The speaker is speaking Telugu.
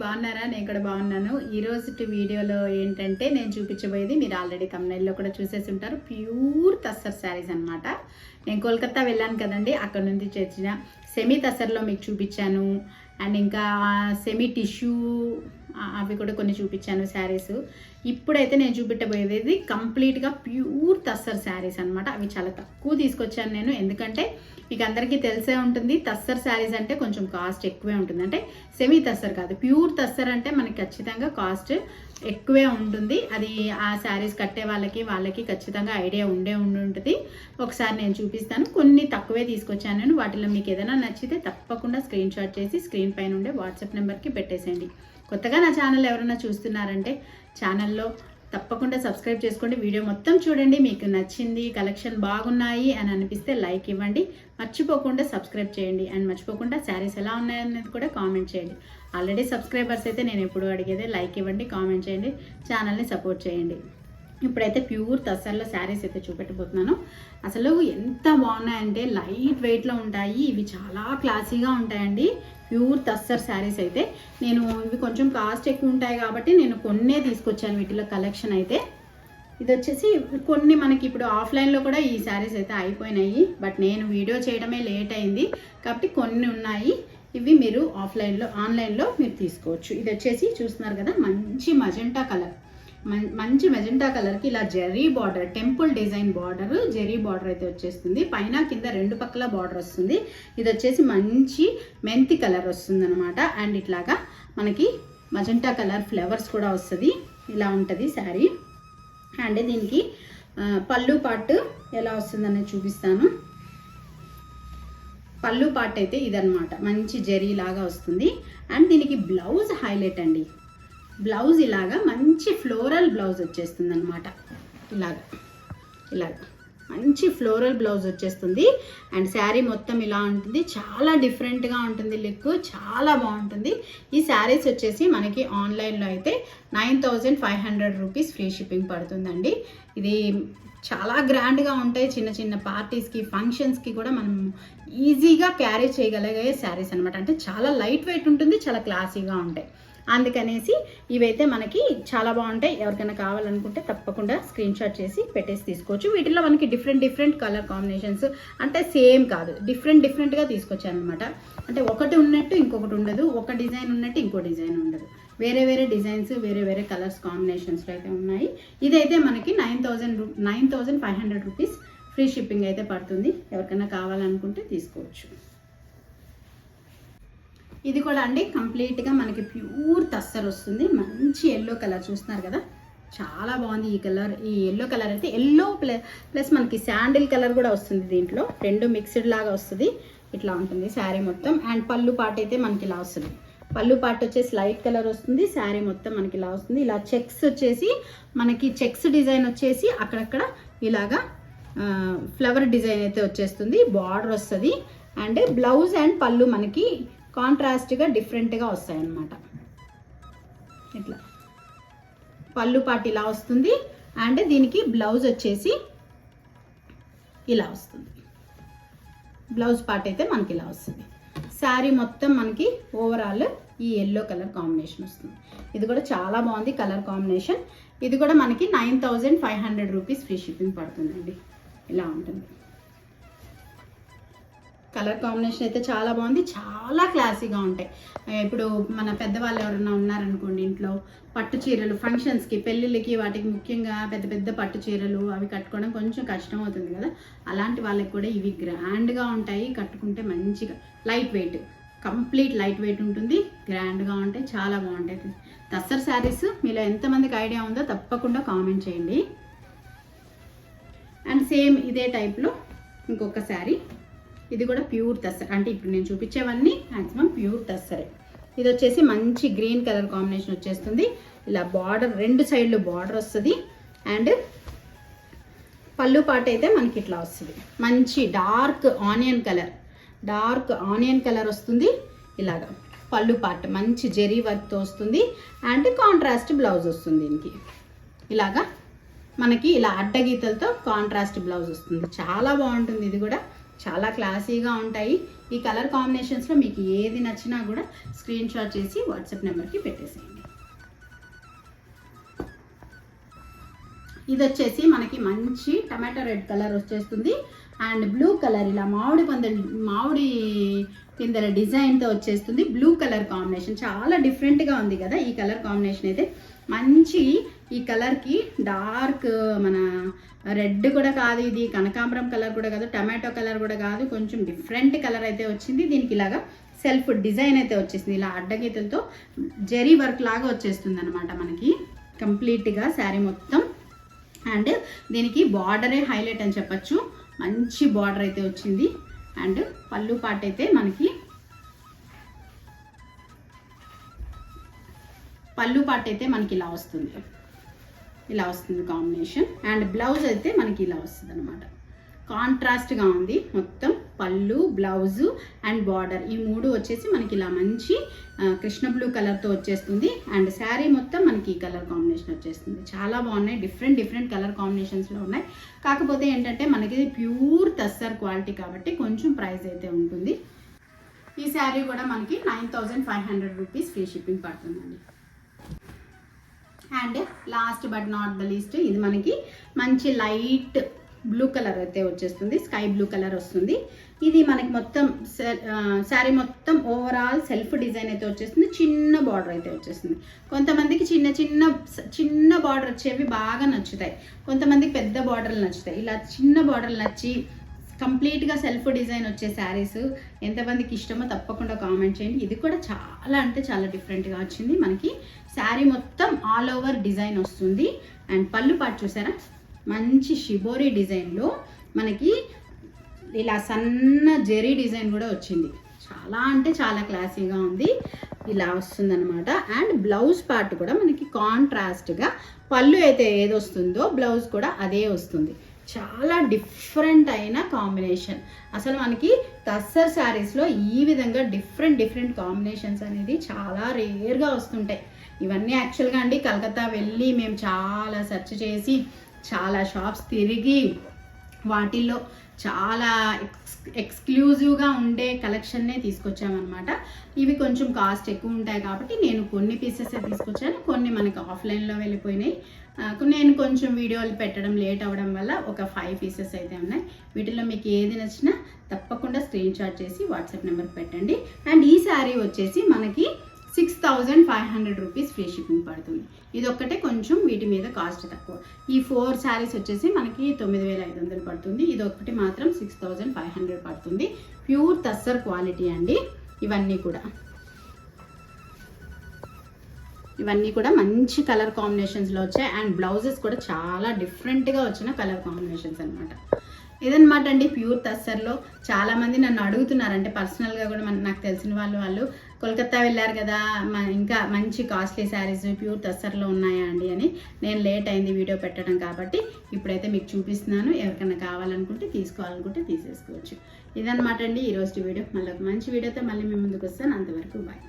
బాగున్నారా? నేను కూడా బాగున్నాను. ఈరోజు వీడియోలో ఏంటంటే నేను చూపించబోయేది మీరు ఆల్రెడీ thumbnailలో కూడా చూసేసి ఉంటారు. ప్యూర్ తస్సర్ శారీస్ అనమాట. నేను కోల్కతా వెళ్ళాను కదండి, అక్కడ నుంచి తెచ్చిన సెమీ తస్సర్లో మీకు చూపించాను. అండ్ ఇంకా సెమీ టిష్యూ అవి కూడా కొన్ని చూపించాను శారీస్. ఇప్పుడైతే నేను చూపెట్టబోయేది కంప్లీట్గా ప్యూర్ తస్సర్ శారీస్ అనమాట. అవి చాలా తక్కువ తీసుకొచ్చాను నేను, ఎందుకంటే మీకు అందరికీ తెలిసే ఉంటుంది తస్సర్ శారీస్ అంటే కొంచెం కాస్ట్ ఎక్కువే ఉంటుంది. అంటే సెమీ తస్సర్ కాదు, ప్యూర్ తస్సర్ అంటే మనకి ఖచ్చితంగా కాస్ట్ ఎక్కువే ఉంటుంది. అది ఆ శారీస్ కట్టే వాళ్ళకి ఖచ్చితంగా ఐడియా ఉంటుంది. ఒకసారి నేను చూపిస్తాను. కొన్ని తక్కువే తీసుకొచ్చాను నేను. వాటిలో మీకు ఏదైనా నచ్చితే తప్పకుండా స్క్రీన్ షాట్ చేసి స్క్రీన్ పైన ఉండే వాట్సాప్ నెంబర్కి పెట్టేసేయండి. కొత్తగా నా ఛానల్ ఎవరైనా చూస్తున్నారంటే ఛానల్లో తప్పకుండా సబ్స్క్రైబ్ చేసుకోండి. వీడియో మొత్తం చూడండి. మీకు నచ్చింది, కలెక్షన్ బాగున్నాయి అని అనిపిస్తే లైక్ ఇవ్వండి. మర్చిపోకుండా సబ్స్క్రైబ్ చేయండి. అండ్ మర్చిపోకుండా శారీస్ ఎలా ఉన్నాయనేది కూడా కామెంట్ చేయండి. ఆల్రెడీ సబ్స్క్రైబర్స్ అయితే నేను ఎప్పుడు అడిగేదే లైక్ ఇవ్వండి, కామెంట్ చేయండి, ఛానల్ని సపోర్ట్ చేయండి. ఇప్పుడైతే ప్యూర్ తస్సర్లో శారీస్ అయితే చూపెట్టబోతున్నాను. అసలు ఎంత బాగున్నాయంటే లైట్ వెయిట్లో ఉంటాయి. ఇవి చాలా క్లాసీగా ఉంటాయండి. ప్యూర్ తస్సర్ శారీస్ అయితే నేను ఇవి కొంచెం కాస్ట్ ఎక్కువ ఉంటాయి కాబట్టి నేను కొన్నే తీసుకొచ్చాను వీటిలో కలెక్షన్ అయితే. ఇది వచ్చేసి కొన్ని మనకి ఇప్పుడు ఆఫ్లైన్లో కూడా ఈ శారీస్ అయితే అయిపోయినాయి. బట్ నేను వీడియో చేయడమే లేట్ అయింది కాబట్టి కొన్ని ఉన్నాయి. ఇవి మీరు ఆన్లైన్లో మీరు తీసుకోవచ్చు. ఇది వచ్చేసి చూస్తున్నారు కదా, మంచి మజెంటా కలర్. మంచి మెజెంటా కలర్కి ఇలా zari border, temple design border, zari border అయితే వచ్చేస్తుంది. పైన కింద రెండు పక్కల బార్డర్ వస్తుంది. ఇది వచ్చేసి మంచి మెంతి కలర్ వస్తుంది అనమాట. అండ్ ఇట్లాగా మనకి మజెంటా కలర్ ఫ్లవర్స్ కూడా వస్తుంది. ఇలా ఉంటుంది శారీ. అండ్ దీనికి పళ్ళు పార్ట్ ఎలా వస్తుందనేది చూపిస్తాను. పళ్ళు పార్ట్ అయితే ఇదనమాట, మంచి జెరీ లాగా వస్తుంది. అండ్ దీనికి బ్లౌజ్ హైలైట్ అండి. బ్లౌజ్ ఇలాగా మంచి ఫ్లోరల్ బ్లౌజ్ వచ్చేస్తుంది అనమాట. ఇలాగా మంచి ఫ్లోరల్ బ్లౌజ్ వచ్చేస్తుంది. అండ్ శారీ మొత్తం ఇలా ఉంటుంది. చాలా డిఫరెంట్గా ఉంటుంది లుక్, చాలా బాగుంటుంది. ఈ శారీస్ వచ్చేసి మనకి ఆన్లైన్లో అయితే 9500 రూపీస్ ఫ్రీ షిప్పింగ్ పడుతుందండి. ఇది చాలా గ్రాండ్గా ఉంటాయి. చిన్న చిన్న పార్టీస్కి, ఫంక్షన్స్కి కూడా మనం ఈజీగా క్యారీ చేయగలిగే శారీస్ అనమాట. అంటే చాలా లైట్ వెయిట్ ఉంటుంది, చాలా క్లాసీగా ఉంటాయి. అందుకనేసి ఇవైతే మనకి చాలా బాగుంటాయి. ఎవరికైనా కావాలనుకుంటే తప్పకుండా స్క్రీన్ షాట్ చేసి పెట్టేసి తీసుకోవచ్చు. వీటిలో మనకి డిఫరెంట్ కలర్ కాంబినేషన్స్, అంటే సేమ్ కాదు, డిఫరెంట్గా తీసుకొచ్చాను అనమాట. అంటే ఒకటి ఉన్నట్టు ఇంకొకటి ఉండదు, ఒక డిజైన్ ఉన్నట్టు ఇంకో డిజైన్ ఉండదు. వేరే డిజైన్స్, వేరే కలర్స్ కాంబినేషన్స్లో అయితే ఉన్నాయి. ఇదైతే మనకి 9500 రూపీస్ ఫ్రీ షిప్పింగ్ అయితే పడుతుంది. ఎవరికైనా కావాలనుకుంటే తీసుకోవచ్చు. ఇది కూడా అండి కంప్లీట్గా మనకి ప్యూర్ తస్సర్ వస్తుంది. మంచి ఎల్లో కలర్ చూస్తున్నారు కదా, చాలా బాగుంది ఈ కలర్. ఈ ఎల్లో కలర్ అయితే ఎల్లో ప్లస్ మనకి శాండిల్ కలర్ కూడా వస్తుంది. దీంట్లో రెండు మిక్స్డ్ లాగా వస్తుంది. ఇట్లా ఉంటుంది శారీ మొత్తం. అండ్ పళ్ళు పార్ట్ అయితే మనకి ఇలా వస్తుంది. పళ్ళు పార్ట్ వచ్చేసి లైట్ కలర్ వస్తుంది. శారీ మొత్తం మనకి ఇలా వస్తుంది. ఇలా చెక్స్ వచ్చేసి మనకి చెక్స్ డిజైన్ వచ్చేసి అక్కడక్కడ ఇలాగా ఫ్లవర్ డిజైన్ అయితే వచ్చేస్తుంది. బార్డర్ వస్తుంది. అండ్ బ్లౌజ్ అండ్ పళ్ళు మనకి కాంట్రాస్ట్గా డిఫరెంట్గా వస్తాయన్నమాట. ఇట్లా పళ్ళు పార్ట్ ఇలా వస్తుంది. అండ్ దీనికి బ్లౌజ్ వచ్చేసి ఇలా వస్తుంది. బ్లౌజ్ పార్ట్ అయితే మనకి ఇలా వస్తుంది. శారీ మొత్తం మనకి ఓవరాల్ ఈ ఎల్లో కలర్ కాంబినేషన్ వస్తుంది. ఇది కూడా చాలా బాగుంది కలర్ కాంబినేషన్. ఇది కూడా మనకి 9500 రూపీస్ ఫ్రీ షిప్పింగ్ పడుతుందండి. ఇలా ఉంటుంది. కలర్ కాంబినేషన్ అయితే చాలా బాగుంది, చాలా క్లాసీగా ఉంటాయి. ఇప్పుడు మన పెద్దవాళ్ళు ఎవరైనా ఉన్నారనుకోండి ఇంట్లో, పట్టు చీరలు ఫంక్షన్స్కి, పెళ్ళిళ్ళకి, వాటికి ముఖ్యంగా పెద్ద పట్టు చీరలు అవి కట్టుకోవడం కొంచెం కష్టం అవుతుంది కదా, అలాంటి వాళ్ళకి కూడా ఇవి గ్రాండ్గా ఉంటాయి. కట్టుకుంటే మంచిగా light weight, complete light weight ఉంటుంది, గ్రాండ్గా ఉంటాయి, చాలా బాగుంటాయి. తస్సర్ శారీస్ మీలో ఎంతమందికి ఐడియా ఉందో తప్పకుండా కామెంట్ చేయండి. అండ్ సేమ్ ఇదే టైప్లో ఇంకొక శారీ. ఇది కూడా ప్యూర్ తస్సర్. అంటే ఇప్పుడు నేను చూపించేవన్నీ మ్యాక్సిమం ప్యూర్ తస్సరే. ఇది వచ్చేసి మంచి గ్రీన్ కలర్ కాంబినేషన్ వచ్చేస్తుంది. ఇలా బార్డర్ రెండు సైడ్లు బార్డర్ వస్తుంది. అండ్ పళ్ళు పాట అయితే మనకి ఇట్లా వస్తుంది. మంచి డార్క్ ఆనియన్ కలర్ వస్తుంది. ఇలాగా పళ్ళు పాట మంచి జెరీ వర్క్తో వస్తుంది. అండ్ కాంట్రాస్ట్ బ్లౌజ్ వస్తుంది. దీనికి ఇలాగా మనకి ఇలా అడ్డగీతలతో కాంట్రాస్ట్ బ్లౌజ్ వస్తుంది. చాలా బాగుంటుంది. ఇది కూడా చాలా క్లాసీగా ఉంటాయి. ఈ కలర్ కాంబినేషన్స్లో మీకు ఏది నచ్చినా కూడా స్క్రీన్ షాట్ చేసి వాట్సాప్ నెంబర్కి పెట్టేసేయండి. ఇది వచ్చేసి మనకి మంచి టమాటో రెడ్ కలర్ వచ్చేస్తుంది అండ్ బ్లూ కలర్ ఇలా మామిడి పిందెల డిజైన్తో వచ్చేస్తుంది. బ్లూ కలర్ కాంబినేషన్ చాలా డిఫరెంట్గా ఉంది కదా ఈ కలర్ కాంబినేషన్ అయితే. మంచి ఈ కలర్కి డార్క్ మన రెడ్ కూడా కాదు, ఇది కనకాంబరం కలర్ కూడా కాదు, టమాటో కలర్ కూడా కాదు, కొంచెం డిఫరెంట్ కలర్ అయితే వచ్చింది. దీనికి ఇలాగా సెల్ఫ్ డిజైన్ అయితే వచ్చేసింది, ఇలా అడ్డగీతలతో జెరీ వర్క్ లాగా వచ్చేస్తుంది అనమాట మనకి కంప్లీట్గా శారీ మొత్తం. అండ్ దీనికి బార్డరే హైలైట్ అని చెప్పచ్చు, మంచి బార్డర్ అయితే వచ్చింది. అండ్ పళ్ళు పార్ట్ అయితే మనకి ఇలా వస్తుంది కాంబినేషన్. అండ్ బ్లౌజ్ అయితే మనకి ఇలా వస్తుంది అనమాట, కాంట్రాస్ట్గా ఉంది మొత్తం. పళ్ళు, బ్లౌజు అండ్ బార్డర్ ఈ మూడు వచ్చేసి మనకి ఇలా మంచి కృష్ణ బ్లూ కలర్తో వచ్చేస్తుంది. అండ్ శారీ మొత్తం మనకి ఈ కలర్ కాంబినేషన్ వచ్చేస్తుంది. చాలా బాగున్నాయి, డిఫరెంట్ కలర్ కాంబినేషన్స్లో ఉన్నాయి. కాకపోతే ఏంటంటే మనకి ప్యూర్ తస్సర్ క్వాలిటీ కాబట్టి కొంచెం ప్రైస్ అయితే ఉంటుంది. ఈ శారీ కూడా మనకి 9500 రూపీస్ ఫ్రీ షిప్పింగ్ పడుతుందండి. And last but not the least, ఇది మనకి మంచి లైట్ బ్లూ కలర్ అయితే వచ్చేస్తుంది, స్కై బ్లూ కలర్ వస్తుంది. ఇది మనకి మొత్తం శారీ మొత్తం ఓవరాల్ సెల్ఫ్ డిజైన్ అయితే వచ్చేస్తుంది. చిన్న బార్డర్ అయితే వచ్చేస్తుంది. కొంతమందికి చిన్న బార్డర్ వచ్చేవి బాగా నచ్చుతాయి, కొంతమందికి పెద్ద బార్డర్లు నచ్చుతాయి. ఇలా చిన్న బార్డర్లు నచ్చి కంప్లీట్గా సెల్ఫ్ డిజైన్ వచ్చే శారీస్ ఎంతమందికి ఇష్టమో తప్పకుండా కామెంట్ చేయండి. ఇది కూడా చాలా అంటే చాలా డిఫరెంట్గా వచ్చింది. మనకి శారీ మొత్తం ఆల్ ఓవర్ డిజైన్ వస్తుంది. అండ్ పళ్ళు పాటు చూసారా, మంచి షిబోరి డిజైన్లో మనకి ఇలా సన్న జెరీ డిజైన్ కూడా వచ్చింది. చాలా అంటే చాలా క్లాసీగా ఉంది, ఇలా వస్తుంది అనమాట. అండ్ బ్లౌజ్ పార్ట్ కూడా మనకి కాంట్రాస్ట్గా పళ్ళు అయితే ఏది వస్తుందో బ్లౌజ్ కూడా అదే వస్తుంది. చాలా డిఫరెంట్ అయిన కాంబినేషన్. అసలు మనకి తస్సర్ శారీస్లో ఈ విధంగా డిఫరెంట్ కాంబినేషన్స్ అనేది చాలా రేర్గా వస్తుంటాయి. ఇవన్నీ యాక్చువల్గా అండి కలకత్తా వెళ్ళి మేము చాలా సెర్చ్ చేసి చాలా షాప్స్ తిరిగి వాటిల్లో చాలా ఎక్స్క్లూజివ్గా ఉండే కలెక్షన్నే తీసుకొచ్చామన్నమాట. ఇవి కొంచెం కాస్ట్ ఎక్కువ ఉంటాయి కాబట్టి నేను కొన్ని పీసెస్ తీసుకొచ్చాను, కొన్ని మనకి ఆఫ్లైన్లో వెళ్ళిపోయినాయి. నేను కొంచెం వీడియోలు పెట్టడం లేట్ అవ్వడం వల్ల ఒక 5 పీసెస్ అయితే ఉన్నాయి. వీటిలో మీకు ఏది నచ్చినా తప్పకుండా స్క్రీన్ షాట్ చేసి వాట్సాప్ నెంబర్కి పెట్టండి. అండ్ ఈ శారీ వచ్చేసి మనకి 6500 రూపీస్ ఫ్రీ షిప్పింగ్ పడుతుంది. ఇది ఒక్కటే కొంచెం వీటి మీద కాస్ట్ తక్కువ. ఈ 4 శారీస్ వచ్చేసి మనకి 9500 పడుతుంది. ఇది ఒక్కటి మాత్రం 6500 పడుతుంది. ప్యూర్ తస్సర్ క్వాలిటీ అండి. ఇవన్నీ కూడా మంచి కలర్ కాంబినేషన్స్లో వచ్చాయి. అండ్ బ్లౌజెస్ కూడా చాలా డిఫరెంట్గా వచ్చిన కలర్ కాంబినేషన్స్ అనమాట. ఇదనమాట అండి ప్యూర్ తస్సర్లో. చాలామంది నన్ను అడుగుతున్నారు, అంటే పర్సనల్గా కూడా నాకు తెలిసిన వాళ్ళు కోల్కతా వెళ్ళారు కదా, ఇంకా మంచి కాస్ట్లీ శారీస్ ప్యూర్ తస్సర్లో ఉన్నాయా అండి అని. నేను లేట్ అయింది వీడియో పెట్టడం కాబట్టి ఇప్పుడైతే మీకు చూపిస్తున్నాను. ఎవరికైనా కావాలనుకుంటే తీసుకోవాలనుకుంటే తీసేసుకోవచ్చు. ఇదనమాట అండి ఈరోజు వీడియో. మళ్ళీ ఒక మంచి వీడియోతో మళ్ళీ మీ ముందుకు వస్తాను. అంతవరకు బాయ్.